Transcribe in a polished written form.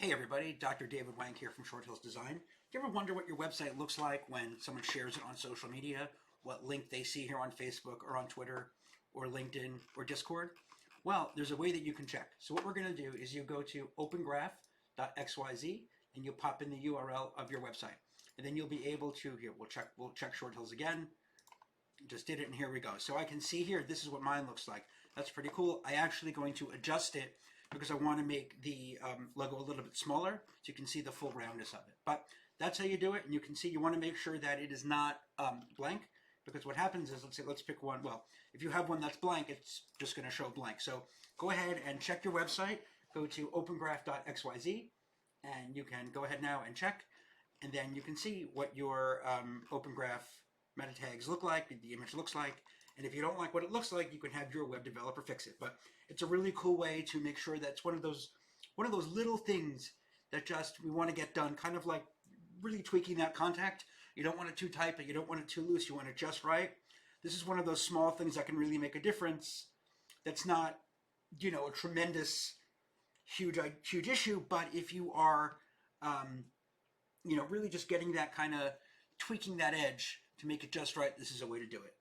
Hey everybody, Dr. David Wank here from Short Hills Design. Do you ever wonder what your website looks like when someone shares it on social media? What link they see here on Facebook or on Twitter or LinkedIn or Discord? Well, there's a way that you can check. So what we're going to do is you go to opengraph.xyz and you'll pop in the URL of your website. And then you'll be able to, here, we'll check Short Hills again. Just did it and here we go. So I can see here, this is what mine looks like. That's pretty cool. I actually going to adjust it because I want to make the logo a little bit smaller so you can see the full roundness of it. But that's how you do it, and you can see you want to make sure that it is not blank, because what happens is, let's pick one. Well, if you have one that's blank, it's just going to show blank. So go ahead and check your website. Go to opengraph.xyz, and you can go ahead now and check, and then you can see what your OpenGraph meta tags look like, the image looks like. And if you don't like what it looks like, you can have your web developer fix it. But it's a really cool way to make sure that it's one of those little things that just we want to get done, kind of like really tweaking that contact. You don't want it too tight, but you don't want it too loose. You want it just right. This is one of those small things that can really make a difference. That's not, a tremendous, huge issue. But if you are, really just getting that kind of tweaking that edge to make it just right, this is a way to do it.